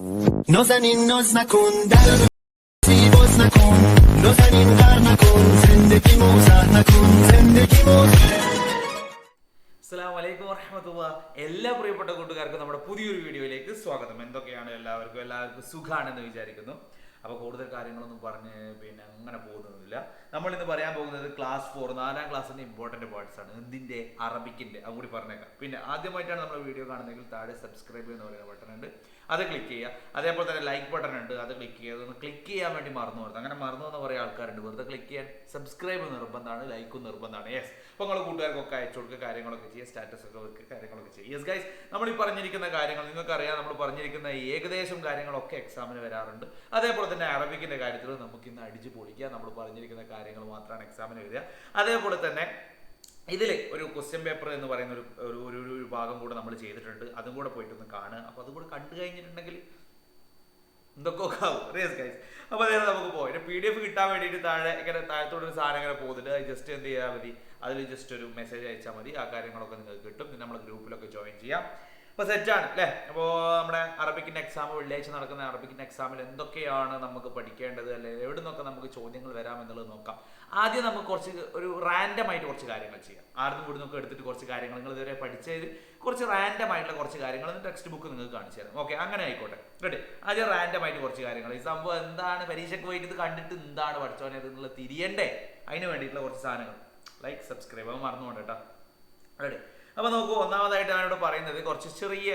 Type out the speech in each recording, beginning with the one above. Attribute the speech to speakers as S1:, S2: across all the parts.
S1: نازنین ناز نکن در باز نکن نازنین غر نکن زندگی موزر نکن زندگی موزر.
S2: അസ്സലാമു അലൈക്കും വറഹ്മത്തുള്ളാ. എല്ലാ പ്രിയപ്പെട്ട കൂട്ടുകാർക്കും നമ്മുടെ പുതിയൊരു വീഡിയോയിലേക്ക് സ്വാഗതം. എന്തൊക്കെയാണ് എല്ലാവർക്കും സുഖാണെന്ന് വിചാരിക്കുന്നു. അപ്പോൾ കൂടുതൽ കാര്യങ്ങളൊന്നും പറഞ്ഞ് അങ്ങനെ പോകുന്നൊന്നുമില്ല. നമ്മൾ ഇന്ന് പറയാൻ പോകുന്നത് ക്ലാസ് 4 4ാം ക്ലാസ്സിന്റെ ഇമ്പോർട്ടന്റ് പാർട്സ് ആണ്. എന്തിന്റെ? അറബിക്കിന്റെ. അതും കൂടി പറഞ്ഞേക്കാം. പിന്നെ ആദ്യമായിട്ടാണ് നമ്മൾ വീഡിയോ കാണുന്നതെങ്കിൽ താഴെ സബ്സ്ക്രൈബ് എന്ന് പറയുന്ന ബട്ടൺ ഉണ്ട്, അത് ക്ലിക്ക് ചെയ്യുക. അതേപോലെ തന്നെ ലൈക്ക് ബട്ടൺ ഉണ്ട്, അത് ക്ലിക്ക് ചെയ്യുക. അതൊന്ന് ക്ലിക്ക് ചെയ്യാൻ വേണ്ടി മറന്നു പോകുന്നത്. അങ്ങനെ മറന്നു എന്ന് കുറേ ആൾക്കാരുണ്ട്. വെറുതെ ക്ലിക്ക് ചെയ്യാൻ സബ്സ്ക്രൈബ് നിർബന്ധമാണ്, ലൈക്കും നിർബന്ധമാണ്. യെസ്. അപ്പോൾ നിങ്ങൾ കൂട്ടുകാർക്കൊക്കെ അയച്ചു കൊടുക്കുക, കാര്യങ്ങളൊക്കെ ചെയ്യുക, സ്റ്റാറ്റസ് ഒക്കെ വെക്കുക, കാര്യങ്ങളൊക്കെ ചെയ്യുക. യെസ് ഗൈസ്, നമ്മൾ ഈ പറഞ്ഞിരിക്കുന്ന കാര്യങ്ങൾ നിങ്ങൾക്കറിയാം. നമ്മൾ പറഞ്ഞിരിക്കുന്ന ഏകദേശം കാര്യങ്ങളൊക്കെ എക്സാമിന് വരാറുണ്ട്. അതേപോലെ തന്നെ അറബിക്കിന്റെ കാര്യത്തിൽ നമുക്ക് ഇന്ന് അടിച്ചു പൊളിക്കുക. നമ്മൾ പറഞ്ഞിരിക്കുന്ന കാര്യങ്ങൾ മാത്രമാണ് എക്സാമിന് വരിക. അതേപോലെ തന്നെ ഇതിൽ ഒരു ക്വസ്റ്റ്യൻ പേപ്പർ എന്ന് പറയുന്ന ഒരു ഭാഗം കൂടെ നമ്മൾ ചെയ്തിട്ടുണ്ട്. അതും കൂടെ പോയിട്ടൊന്ന് കാണുക. അപ്പോൾ അതും കൂടെ കണ്ടു കഴിഞ്ഞിട്ടുണ്ടെങ്കിൽ എന്തൊക്കെ ആവും. റിയസ് ഗൈസ്. അപ്പോൾ അതായത് നമുക്ക് പോയി PDF കിട്ടാൻ വേണ്ടിയിട്ട് താഴത്തോടൊരു സാധനം ഇങ്ങനെ പോകുന്നുണ്ട്. അത് ജസ്റ്റ് എന്ത് ചെയ്താൽ മതി, അതിൽ ജസ്റ്റ് ഒരു മെസ്സേജ് അയച്ചാൽ മതി. ആ കാര്യങ്ങളൊക്കെ നിങ്ങൾക്ക് കിട്ടും. പിന്നെ നമ്മളെ ഗ്രൂപ്പിലൊക്കെ ജോയിൻ ചെയ്യാം. അപ്പോൾ സെറ്റാണ് അല്ലേ. അപ്പോൾ നമ്മുടെ അറബിക്കിൻ്റെ എക്സാം വെള്ളിയാഴ്ച നടക്കുന്ന അറബിക്കിൻ്റെ എക്സാമിൽ എന്തൊക്കെയാണ് നമുക്ക് പഠിക്കേണ്ടത്, അല്ലെങ്കിൽ എവിടെ നിന്നൊക്കെ നമുക്ക് ചോദ്യങ്ങൾ വരാമെന്നുള്ളത് നോക്കാം. ആദ്യം നമുക്ക് ഒരു റാൻഡം ആയിട്ട് കുറച്ച് കാര്യങ്ങൾ ചെയ്യാം. ആർക്കും ഇവിടെ നിന്നൊക്കെ എടുത്തിട്ട് കുറച്ച് കാര്യങ്ങൾ നിങ്ങൾ ഇതുവരെ പഠിച്ചതിൽ കുറച്ച് റാൻഡം ആയിട്ടുള്ള കുറച്ച് കാര്യങ്ങൾ ടെക്സ്റ്റ് ബുക്ക് നിങ്ങൾക്ക് കാണിച്ചു തരാം. ഓക്കെ, അങ്ങനെ ആയിക്കോട്ടെ. റെഡി. ആദ്യം റാൻഡം ആയിട്ട് കുറച്ച് കാര്യങ്ങൾ. ഈ സംഭവം എന്താണ്, പരീക്ഷയ്ക്ക് പോയിട്ട് ഇത് കണ്ടിട്ട് എന്താണ് പഠിച്ചോനെ എന്നുള്ളത് തിരിയണ്ടേ, അതിന് വേണ്ടിയിട്ടുള്ള കുറച്ച് സാധനങ്ങൾ. ലൈക്ക് സബ്സ്ക്രൈബ് അത് മറന്നുകൊണ്ട് കേട്ടോ. റെഡി. അപ്പൊ നോക്കൂ, ഒന്നാമതായിട്ടാണ് ഇവിടെ പറയുന്നത് കുറച്ച് ചെറിയ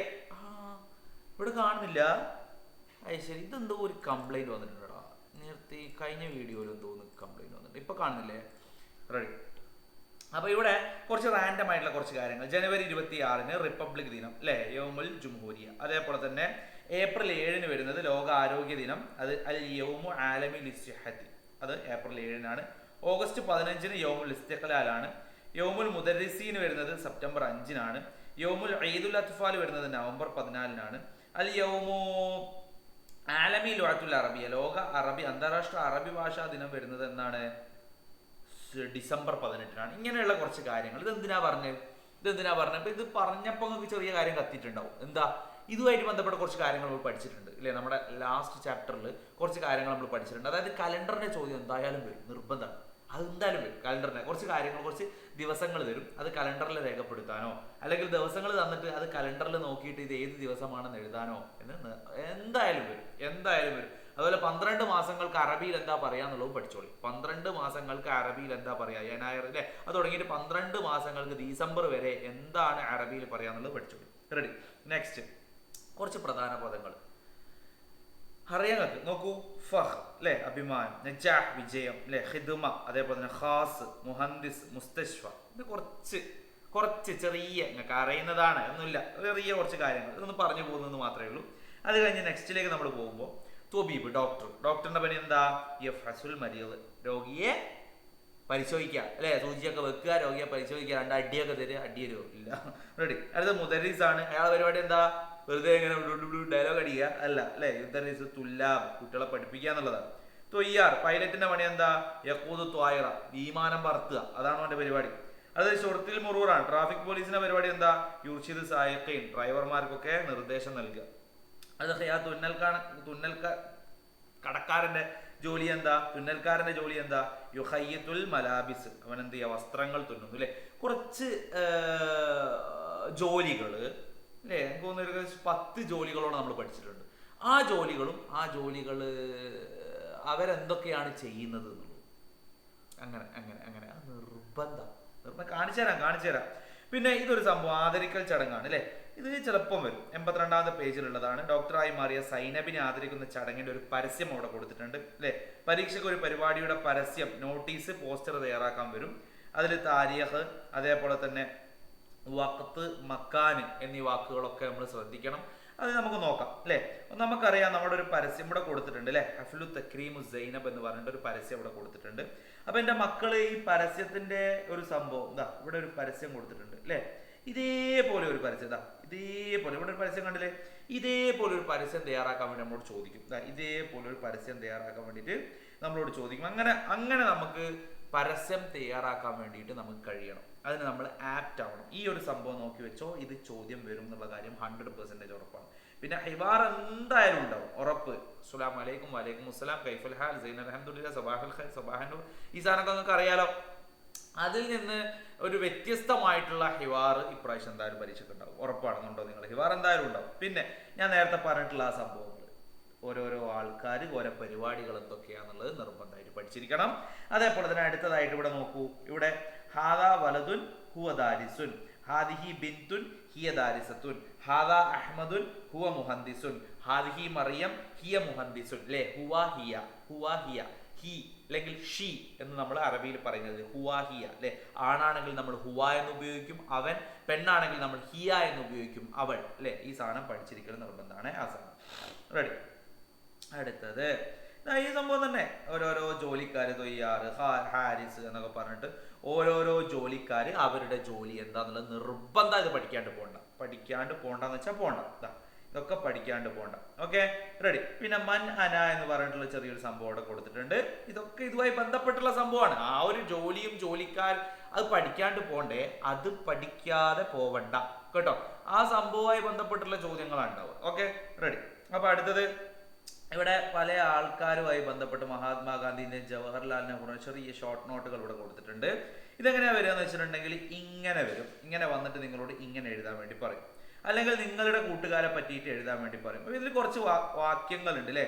S2: ഇവിടെ കാണുന്നില്ല. അത് ശരി, ഇതെന്തോ ഒരു കംപ്ലൈന്റ് വന്നിട്ടുണ്ടോ? നേരത്തെ കഴിഞ്ഞ വീഡിയോയിൽ എന്തോ കംപ്ലൈന്റ് വന്നിട്ടുണ്ട്, ഇപ്പൊ കാണുന്നില്ലേ? റെഡി. അപ്പൊ ഇവിടെ കുറച്ച് റാൻഡം ആയിട്ടുള്ള കുറച്ച് കാര്യങ്ങൾ. ജനുവരി 26-ന് റിപ്പബ്ലിക് ദിനം അല്ലെ, യൗമുൽ ജുംഹൂരിയ. അതേപോലെ തന്നെ ഏപ്രിൽ 7-ന് വരുന്നത് ലോക ആരോഗ്യ ദിനം, അത് അൽ യൗമു ആലമി ലിസ്ഹത്തി, അത് ഏപ്രിൽ 7-നാണ്. ഓഗസ്റ്റ് 15-ന് യൗമുൽ ഇസ്തിഖ്ലാലാണ്. യൗമുൽ മുദരിസീന് വരുന്നത് സെപ്റ്റംബർ 5-നാണ്. യൗമുൽ ഈദുൽ അത്ഫാൽ വരുന്നത് നവംബർ 14-നാണ്. അൽ യൗമു ആലമി ലുഅത്തുൽ അറബിയ, ലോക അറബി അന്താരാഷ്ട്ര അറബി ഭാഷാ ദിനം വരുന്നത് എന്നാണ്? ഡിസംബർ 18-നാണ്. ഇങ്ങനെയുള്ള കുറച്ച് കാര്യങ്ങൾ. ഇതെന്തിനാ പറഞ്ഞത്? ഇപ്പൊ ഇത് പറഞ്ഞപ്പോൾ നിങ്ങൾക്ക് ചെറിയ കാര്യം കത്തിയിട്ടുണ്ടാവും. എന്താ? ഇതുമായിട്ട് ബന്ധപ്പെട്ട കുറച്ച് കാര്യങ്ങൾ നമ്മൾ പഠിച്ചിട്ടുണ്ട് ഇല്ലേ? നമ്മുടെ ലാസ്റ്റ് ചാപ്റ്ററിൽ കുറച്ച് കാര്യങ്ങൾ നമ്മൾ പഠിച്ചിട്ടുണ്ട്. അതായത് കലണ്ടറിന്റെ ചോദ്യം എന്തായാലും വരും, നിർബന്ധമാണ്. അത് എന്തായാലും വരും. കലണ്ടറിനെ കുറച്ച് കാര്യങ്ങൾ, കുറച്ച് ദിവസങ്ങൾ തരും. അത് കലണ്ടറിൽ രേഖപ്പെടുത്താനോ അല്ലെങ്കിൽ ദിവസങ്ങൾ തന്നിട്ട് അത് കലണ്ടറിൽ നോക്കിയിട്ട് ഇത് ഏത് ദിവസമാണെന്ന് എഴുതാനോ എന്ന് എന്തായാലും വരും. അതുപോലെ 12 മാസങ്ങൾക്ക് അറബിയിൽ എന്താ പറയാന്നുള്ളതും പഠിച്ചോളി. 12 മാസങ്ങൾക്ക് അറബിയിൽ എന്താ പറയാ, യനായർ അല്ലേ, അത് തുടങ്ങിയിട്ട് 12 മാസങ്ങൾക്ക് ഡിസംബർ വരെ എന്താണ് അറബിയിൽ പറയാന്നുള്ളത് പഠിച്ചോളി. റെഡി. നെക്സ്റ്റ് കുറച്ച് പ്രധാന പദങ്ങൾ അറിയാങ്ങൾക്ക്. നോക്കൂ, ഫഹ് അല്ലെ, അഭിമാൻ, നജാഹ് വിജയം അല്ലെ, ഖിദ്മ, അതേപോലെ തന്നെ ഖാസ്, മുഹന്ദിസ്, മുസ്തശ്ഫ. ഇത് കുറച്ച് ചെറിയ നിങ്ങൾക്ക് അറിയുന്നതാണ്, ഒന്നുമില്ല, ചെറിയ കുറച്ച് കാര്യങ്ങൾ ഇതൊന്ന് പറഞ്ഞു പോകുന്നത് മാത്രമേ ഉള്ളൂ. അത് കഴിഞ്ഞ് നെക്സ്റ്റിലേക്ക് നമ്മൾ പോകുമ്പോൾ ത്വബീബ്, ഡോക്ടറിന്റെ പണി എന്താ? യഫ്ഹസുൽ മരീദ്, രോഗിയെ പരിശോധിക്കുക അല്ലെ, സൂചിയൊക്കെ വെക്കുക, രോഗിയെ പരിശോധിക്കുക, 2 അടിയൊക്കെ തരിക, അടിയരോ ഇല്ല. റെഡി. അടുത്ത മുദരീസ് ആണ്. അയാളെ പരിപാടി എന്താ? വെറുതെ എങ്ങനെ ഡയലോഗ് അടിക്കുക അല്ല അല്ലെ. യുദ്ധരീസ് തുല്ലാബ്, കുട്ടികളെ പഠിപ്പിക്കുക എന്നുള്ളതാണ്. തൊയ്യാർ, പൈലറ്റിന്റെ പണി എന്താ? യഖൂദ് ത്വായിറ, വിമാനം പറത്തുക, അതാണ് അവന്റെ പരിപാടി. അത് ഷുർത്തിൽ മുറൂറാണ്. ട്രാഫിക് പോലീസിന്റെ പരിപാടി എന്താ? യുർഷിദ് സായിഖീൻ, ഡ്രൈവർമാർക്കൊക്കെ നിർദ്ദേശം നൽകുക. അത് കടക്കാരന്റെ ജോലി എന്താ? തുന്നൽക്കാരന്റെ ജോലി എന്താ? യുഹയ്യത്തുൽ മലാബിസ്, അവൻ എന്ത് ചെയ്യുക? വസ്ത്രങ്ങൾ തുന്നുന്നു അല്ലെ. കുറച്ച് ജോലികള് അല്ലേ, എനിക്ക് തോന്നുന്നു 10 ജോലികളോളം നമ്മൾ പഠിച്ചിട്ടുണ്ട്. ആ ജോലികൾ അവരെന്തൊക്കെയാണ് ചെയ്യുന്നത് എന്നുള്ളത് അങ്ങനെ നിർബന്ധം കാണിച്ചു തരാം. പിന്നെ ഇതൊരു സംഭവം ആദരിക്കൽ ചടങ്ങാണ് അല്ലെ. ഇത് ചിലപ്പം വരും. 82-ാമത്തെ പേജിലുള്ളതാണ്. ഡോക്ടറായി മാറിയ സൈനബിനെ ആദരിക്കുന്ന ചടങ്ങിന്റെ ഒരു പരസ്യം അവിടെ കൊടുത്തിട്ടുണ്ട് അല്ലെ. പരീക്ഷയ്ക്ക് ഒരു പരിപാടിയുടെ പരസ്യം, നോട്ടീസ്, പോസ്റ്റർ തയ്യാറാക്കാൻ വരും. അതിൽ താരീഖ്, അതേപോലെ തന്നെ വഖ്ത്, മക്കാൻ എന്നീ വാക്കുകളൊക്കെ നമ്മൾ ശ്രദ്ധിക്കണം. അത് നമുക്ക് നോക്കാം അല്ലെ. നമുക്കറിയാം, നമ്മുടെ ഒരു പരസ്യം ഇവിടെ കൊടുത്തിട്ടുണ്ട് അല്ലെ. ഹഫ്ലു തക്രീമു സൈനബ് എന്ന് പറഞ്ഞിട്ട് ഒരു പരസ്യം ഇവിടെ കൊടുത്തിട്ടുണ്ട്. അപ്പൊ എന്റെ മക്കള് ഈ പരസ്യത്തിന്റെ ഒരു സംഭവം ഇതാ, ഇവിടെ ഒരു പരസ്യം കൊടുത്തിട്ടുണ്ട് അല്ലെ. ഇതേപോലെ ഒരു പരസ്യം ഇവിടെ ഒരു പരസ്യം കണ്ടില്ലേ? ഇതേപോലെ ഒരു പരസ്യം തയ്യാറാക്കാൻ വേണ്ടി നമ്മളോട് ചോദിക്കും. ഇതേപോലെ ഒരു പരസ്യം തയ്യാറാക്കാൻ വേണ്ടിയിട്ട് നമ്മളോട് ചോദിക്കും. അങ്ങനെ നമുക്ക് പരസ്യം തയ്യാറാക്കാൻ വേണ്ടിയിട്ട് നമുക്ക് കഴിയണം. അതിന് നമ്മൾ ആപ്റ്റ് ആവണം. ഈ ഒരു സംഭവം നോക്കി വെച്ചോ, ഇത് ചോദ്യം വരും എന്നുള്ള കാര്യം 100% ഉറപ്പാണ്. പിന്നെ ഹിവാർ എന്തായാലും ഉണ്ടാവും, ഉറപ്പ്. അസ്സലാമു അലൈക്കും, വലൈക്കും അസ്സലാം, കൈഫുൽ ഹാൽ, സൈൻ അൽഹംദുലില്ലാ, സബാഹുൽ ഖൈർ, സബാഹൻ നൂർ, ഈ സാധനമൊക്കെ നിങ്ങൾക്ക് അറിയാലോ. അതിൽ നിന്ന് ഒരു വ്യത്യസ്തമായിട്ടുള്ള ഹിവാർ ഇപ്രാവശ്യം എന്തായാലും പരീക്ഷയ്ക്ക് ഉണ്ടാവും, ഉറപ്പാണെന്നുണ്ടോ നിങ്ങൾ? ഹിവാർ എന്തായാലും ഉണ്ടാവും. പിന്നെ ഞാൻ നേരത്തെ പറഞ്ഞിട്ടുള്ള ആ സംഭവങ്ങൾ, ഓരോരോ ആൾക്കാർ ഓരോ പരിപാടികൾ എന്തൊക്കെയാണെന്നുള്ളത് നിർബന്ധമായിട്ട് പഠിച്ചിരിക്കണം. അതേപോലെ തന്നെ അടുത്തതായിട്ട് ഇവിടെ നോക്കൂ, ഇവിടെ ഹാദാ വലതുൻ ഹുവ ദാരിസുൻ, ഹാദിഹി ബിൻതുൻ ഹിയ ദാരിസത്തുൻ, ഹാദാ അഹ്മദുൻ ഹുവ മുഹന്ദിസുൻ, ഹാദിഹി മറിയം ഹിയ മുഹന്ദിസുൻ. അല്ലേ, ഹുവ ഹിയ, ഹുവ ഹിയ, ഹി അല്ലെങ്കിൽ ഷീ എന്ന് നമ്മൾ അറബിയിൽ പറയുന്നത് ഹുവ ഹിയ. അല്ലെ, ആണാണെങ്കിൽ നമ്മൾ ഹുവ എന്ന് ഉപയോഗിക്കും അവൻ, പെണ്ണാണെങ്കിൽ നമ്മൾ ഹിയ എന്ന് ഉപയോഗിക്കും അവൾ. അല്ലെ, ഈ സാധനം പഠിച്ചിരിക്കുന്നത് നിർബന്ധമാണ്. ആ സാധനം റെഡി. അടുത്തത് ഈ സംഭവം തന്നെ, ഓരോരോ ജോലിക്കാർ, തൊയ്യാറ്, ഹാരിസ് എന്നൊക്കെ പറഞ്ഞിട്ട് ഓരോരോ ജോലിക്കാർ അവരുടെ ജോലി എന്താന്നുള്ളത് നിർബന്ധം. ഇത് പഠിക്കാണ്ട് പോണ്ടെന്ന് വെച്ചാൽ പോണ്ട, ഇതൊക്കെ പഠിക്കാണ്ട് പോണ്ട. Okay, ready. പിന്നെ മൻ അന എന്ന് പറഞ്ഞിട്ടുള്ള ചെറിയൊരു സംഭവം അവിടെ കൊടുത്തിട്ടുണ്ട്. ഇതൊക്കെ ഇതുമായി ബന്ധപ്പെട്ടുള്ള സംഭവമാണ്. ആ ഒരു ജോലിയും ജോലിക്കാർ അത് പഠിക്കാണ്ട് പോണ്ടേ, അത് പഠിക്കാതെ പോവണ്ട കേട്ടോ. ആ സംഭവവുമായി ബന്ധപ്പെട്ടുള്ള ചോദ്യങ്ങളാണ് ഉണ്ടാവുക. Okay, ready. അപ്പൊ അടുത്തത് ഇവിടെ പല ആൾക്കാരുമായി ബന്ധപ്പെട്ട് മഹാത്മാഗാന്ധിന്റെ ജവഹർലാൽ നെഹ്റുവിന്റെ ചെറിയ ഷോർട്ട് നോട്ടുകൾ ഇവിടെ കൊടുത്തിട്ടുണ്ട്. ഇതെങ്ങനെയാ വരിക എന്ന് വെച്ചിട്ടുണ്ടെങ്കിൽ ഇങ്ങനെ വരും. ഇങ്ങനെ വന്നിട്ട് നിങ്ങളോട് ഇങ്ങനെ എഴുതാൻ വേണ്ടി പറയും, അല്ലെങ്കിൽ നിങ്ങളുടെ കൂട്ടുകാരെ പറ്റിയിട്ട് എഴുതാൻ വേണ്ടി പറയും. ഇതിൽ കുറച്ച് വാക്യങ്ങളുണ്ട് അല്ലേ.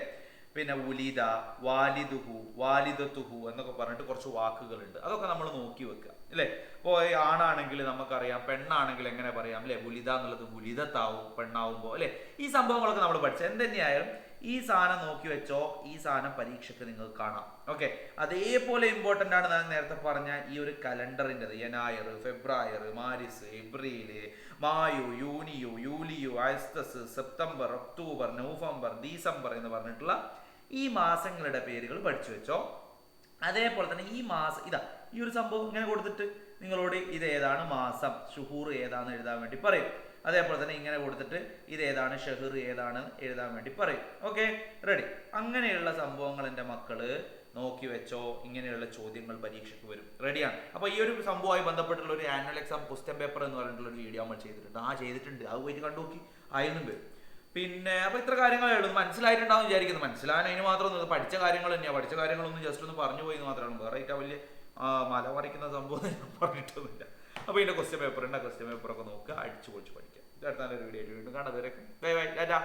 S2: പിന്നെ ഉലിദ, വാലിദുഹു, വാലിദത്തുഹു എന്നൊക്കെ പറഞ്ഞിട്ട് കുറച്ച് വാക്കുകളുണ്ട്. അതൊക്കെ നമ്മൾ നോക്കി വെക്കുക അല്ലേ. ഇപ്പോൾ ആണാണെങ്കിൽ നമുക്കറിയാം, പെണ്ണാണെങ്കിൽ എങ്ങനെ പറയാം അല്ലെ, ഉലിദ എന്നുള്ളത് ഉലിദത്താവും പെണ്ണാവുമ്പോൾ അല്ലെ. ഈ സംഭവങ്ങളൊക്കെ നമ്മൾ പഠിച്ച എന്തുതന്നെയായാലും ഈ സാധനം നോക്കി വെച്ചോ, ഈ സാധനം പരീക്ഷയ്ക്ക് നിങ്ങൾക്ക് കാണാം. ഓക്കെ, അതേപോലെ ഇമ്പോർട്ടൻ്റ് ആണ് ഞാൻ നേരത്തെ പറഞ്ഞ ഈ ഒരു കലണ്ടറിൻ്റെത്. യനായർ, ഫെബ്രുവരി, മാർച്ച്, ഏപ്രിൽ, മായു, യൂണിയു, യൂലിയു, ആഗസ്റ്റ്, സെപ്റ്റംബർ, ഒക്ടോബർ, നവംബർ, ഡിസംബർ എന്ന് പറഞ്ഞിട്ടുള്ള ഈ മാസങ്ങളുടെ പേരുകൾ പഠിച്ചു വെച്ചോ. അതേപോലെ തന്നെ ഈ മാസം ഇതാ ഈ ഒരു സംഭവം ഇങ്ങനെ കൊടുത്തിട്ട് നിങ്ങളോട് ഇത് ഏതാണ് മാസം, ഷുഹൂർ ഏതാണെന്ന് എഴുതാൻ വേണ്ടി പറയും. അതേപോലെ തന്നെ ഇങ്ങനെ കൊടുത്തിട്ട് ഇത് ഏതാണ്, ഷഹർ ഏതാണ് എഴുതാൻ വേണ്ടി പറയും. Okay, ready. അങ്ങനെയുള്ള സംഭവങ്ങൾ എൻ്റെ മക്കള് നോക്കി വെച്ചോ. ഇങ്ങനെയുള്ള ചോദ്യങ്ങൾ പരീക്ഷയ്ക്ക് വരും. റെഡിയാണ്. അപ്പൊ ഈ ഒരു സംഭവമായി ബന്ധപ്പെട്ടുള്ള ഒരു ആനുവൽ എക്സാം ക്വസ്റ്റ്യൻ പേപ്പർ എന്ന് പറഞ്ഞിട്ടുള്ള ഒരു വീഡിയോ നമ്മൾ ചെയ്തിട്ടുണ്ട്. അത് പോയിട്ട് കണ്ടു നോക്കി, അതിനും വരും. പിന്നെ അപ്പൊ ഇത്ര കാര്യങ്ങളേ ഉള്ളൂ. മനസ്സിലായിട്ടുണ്ടാവും വിചാരിക്കുന്നു. മനസ്സിലാകാൻ അതിന് മാത്രം പഠിച്ച കാര്യങ്ങൾ തന്നെയാണ്. പഠിച്ച കാര്യങ്ങളൊന്നും ജസ്റ്റ് ഒന്ന് പറഞ്ഞു പോയി മാത്രമാണ്. വേറെ ആയിട്ട് വലിയ മല മറിക്കുന്ന സംഭവം ഞാൻ പറഞ്ഞിട്ടൊന്നുമില്ല. അപ്പൊ ഇതിന്റെ ക്വസ്റ്റ്യൻ പേപ്പർ ഉണ്ട്. ക്വസ്റ്റ്യൻ പേപ്പറൊക്കെ നോക്കുക, അടിച്ചു പൊളിച്ച് പഠിക്കുക. അടുത്ത നല്ലൊരു വീഡിയോ ആയിട്ട് വീണ്ടും കാണാം. Bye bye, Tata.